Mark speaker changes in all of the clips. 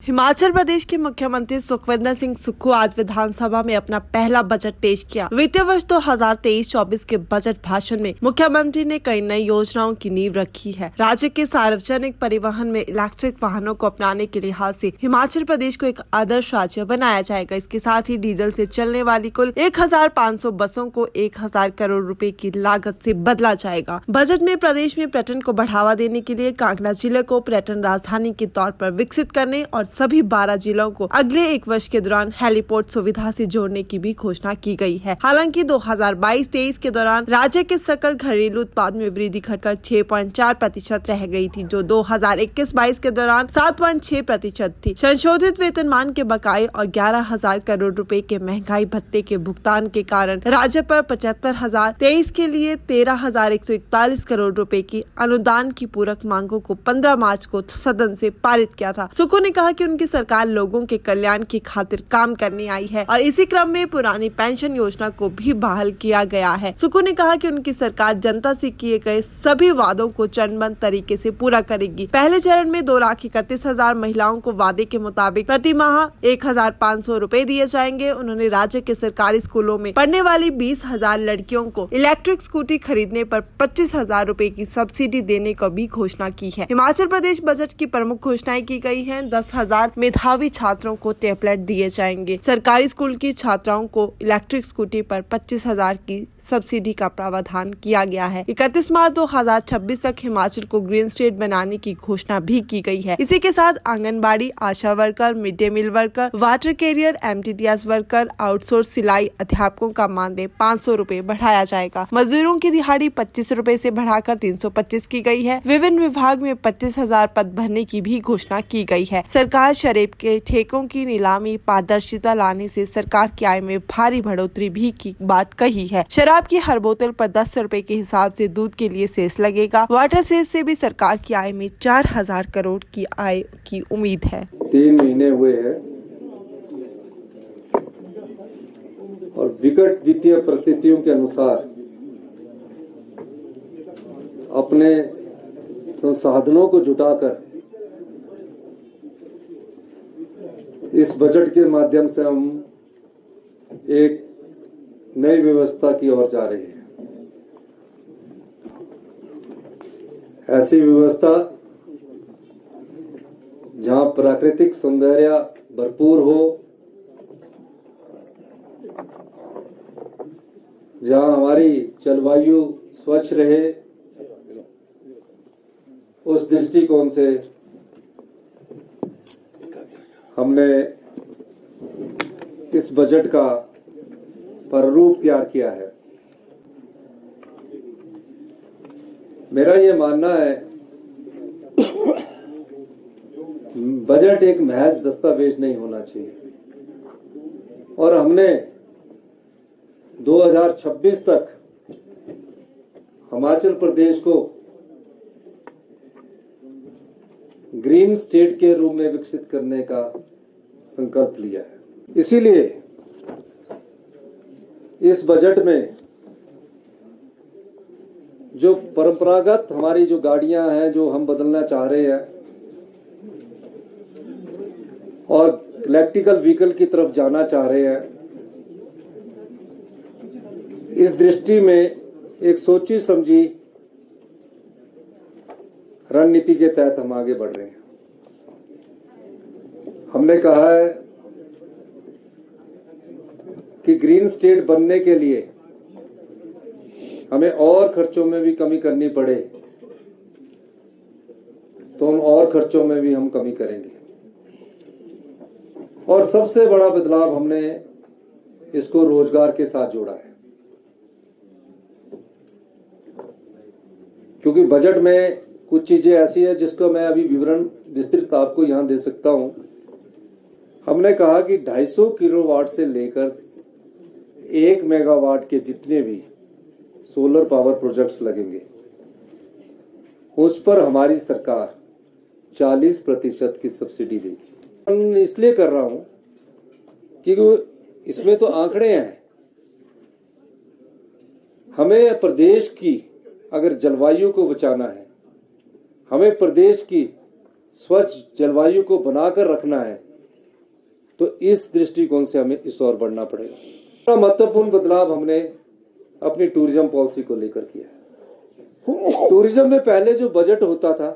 Speaker 1: हिमाचल प्रदेश के मुख्यमंत्री सुखविंदर सिंह सुक्खू आज विधानसभा में अपना पहला बजट पेश किया। वित्तीय वर्ष 2023-24 के बजट भाषण में मुख्यमंत्री ने कई नई योजनाओं की नींव रखी है। राज्य के सार्वजनिक परिवहन में इलेक्ट्रिक वाहनों को अपनाने के लिहाज से हिमाचल प्रदेश को एक आदर्श राज्य बनाया जाएगा। इसके साथ ही डीजल से चलने वाली कुल 1500 बसों को 1000 करोड़ रुपए की लागत से बदला जाएगा। बजट में प्रदेश में पर्यटन को बढ़ावा देने के लिए कांगड़ा जिले को पर्यटन राजधानी के तौर पर विकसित करने और सभी 12 जिलों को अगले 1 वर्ष के दौरान हेलीपोर्ट सुविधा से जोड़ने की भी घोषणा की गई है। हालांकि 2022-23 के दौरान राज्य के सकल घरेलू उत्पाद में वृद्धि घटकर 6.4% रह गई थी, जो 2021-22 के दौरान 7.6% थी। संशोधित वेतनमान के बकाये और 11,000 करोड़ रुपए के महंगाई भत्ते के भुगतान के कारण राज्य पर 75,023 के लिए 13,141 करोड़ रुपए की अनुदान की पूरक मांगों को 15 मार्च को सदन से पारित किया था। सुक्खू ने कहा कि उनकी सरकार लोगों के कल्याण की खातिर काम करने आई है और इसी क्रम में पुरानी पेंशन योजना को भी बहाल किया गया है। सुक्खू ने कहा कि उनकी सरकार जनता से किए गए सभी वादों को चरणबद्ध तरीके से पूरा करेगी। पहले चरण में 2,31,000 महिलाओं को वादे के मुताबिक प्रति माह 1,500 रुपए दिए जाएंगे। उन्होंने राज्य के सरकारी स्कूलों में पढ़ने वाली 20,000 लड़कियों को इलेक्ट्रिक स्कूटी खरीदने पर 25,000 रुपए की सब्सिडी देने की भी घोषणा की है। हिमाचल प्रदेश बजट की प्रमुख घोषणाएं की गई है। 10,000 मेधावी छात्रों को टैबलेट दिए जाएंगे। सरकारी स्कूल की छात्राओं को इलेक्ट्रिक स्कूटी पर 25,000 की सब्सिडी का प्रावधान किया गया है। 31 मार्च 2026 तक हिमाचल को ग्रीन स्टेट बनाने की घोषणा भी की गई है। इसी के साथ anganwadi, ASHA worker, mid day meal worker, water carrier, MTTS worker, outsource सिलाई अध्यापकों का मानदेय 500 रुपए बढ़ाया जाएगा। मजदूरों की दिहाड़ी 25 रुपए से बढ़ाकर 325 की गई है। विभिन्न विभाग में 25,000 पद भरने की भी घोषणा की गई है। सरकार शराब के ठेकों की नीलामी पारदर्शिता लाने से सरकार की आय में भारी बढ़ोतरी भी की बात कही है। शराब की हर बोतल पर 10 रुपए के हिसाब से दूध के लिए सेस लगेगा। वाटर सेस से भी सरकार की आय में 4,000 करोड़ की आय की उम्मीद है।
Speaker 2: 3 महीने हुए हैं और विकट वित्तीय परिस्थितियों के अनुसार अपने संसाधनों को जुटाकर इस बजट के माध्यम से हम एक नई व्यवस्था की ओर जा रहे हैं। ऐसी व्यवस्था जहां प्राकृतिक सौंदर्य भरपूर हो, जहां हमारी जलवायु स्वच्छ रहे, उस दृष्टिकोण से हमने इस बजट का प्रारूप तैयार किया है। मेरा ये मानना है बजट एक महज दस्तावेज नहीं होना चाहिए और हमने 2026 तक हिमाचल प्रदेश को ग्रीन स्टेट के रूप में विकसित करने का संकल्प लिया है। इसीलिए इस बजट में जो परंपरागत हमारी जो गाड़ियां हैं जो हम बदलना चाह रहे हैं और इलेक्ट्रिकल व्हीकल की तरफ जाना चाह रहे हैं, इस दृष्टि में एक सोची समझी रणनीति के तहत हम आगे बढ़ रहे हैं। हमने कहा है कि ग्रीन स्टेट बनने के लिए हमें और खर्चों में भी कमी करनी पड़े तो हम और खर्चों में भी हम कमी करेंगे। और सबसे बड़ा बदलाव हमने इसको रोजगार के साथ जोड़ा है, क्योंकि बजट में कुछ चीजें ऐसी है जिसको मैं अभी विवरण विस्तृत आपको यहां दे सकता हूं। हमने कहा कि 250 किलोवाट से लेकर 1 मेगावाट के जितने भी सोलर पावर प्रोजेक्ट्स लगेंगे उस पर हमारी सरकार 40% की सब्सिडी देगी। मैं इसलिए कर रहा हूं क्योंकि इसमें तो आंकड़े हैं। हमें प्रदेश की अगर जलवायु को बचाना है, हमें प्रदेश की स्वच्छ जलवायु को बनाकर रखना है तो इस दृष्टिकोण से हमें इस ओर बढ़ना पड़ेगा। महत्वपूर्ण बदलाव हमने अपनी टूरिज्म पॉलिसी को लेकर किया है। टूरिज्म में पहले जो बजट होता था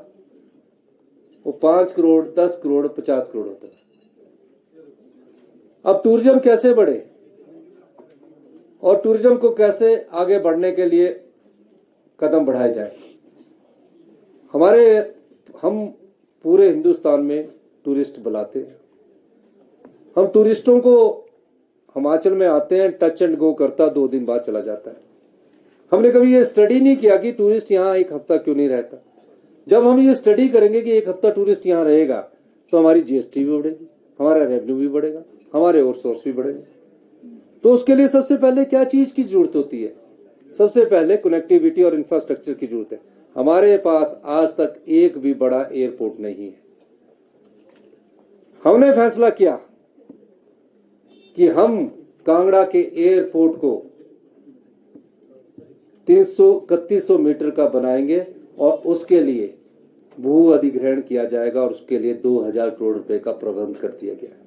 Speaker 2: वो 5 करोड़, 10 करोड़, 50 करोड़ होता था। अब टूरिज्म कैसे बढ़े और टूरिज्म को कैसे आगे बढ़ने के लिए कदम बढ़ाए जाए। हम पूरे हिंदुस्तान में टूरिस्ट बुलाते हैं। हम टूरिस्टों को हिमाचल में आते हैं, टच एंड गो करता, 2 दिन बाद चला जाता है। हमने कभी ये स्टडी नहीं किया कि टूरिस्ट यहाँ 1 हफ्ता क्यों नहीं रहता। जब हम ये स्टडी करेंगे कि 1 हफ्ता टूरिस्ट यहाँ रहेगा तो हमारी जीएसटी भी बढ़ेगी, हमारा रेवेन्यू भी बढ़ेगा, हमारे और सोर्स भी बढ़ेंगे। तो उसके लिए सबसे पहले क्या चीज की जरूरत होती है? सबसे पहले कनेक्टिविटी और इंफ्रास्ट्रक्चर की जरूरत है। हमारे पास आज तक एक भी बड़ा एयरपोर्ट नहीं है। हमने फैसला किया कि हम कांगड़ा के एयरपोर्ट को 3100 मीटर का बनाएंगे और उसके लिए भू अधिग्रहण किया जाएगा और उसके लिए 2000 करोड़ रुपए का प्रबंध कर दिया गया है।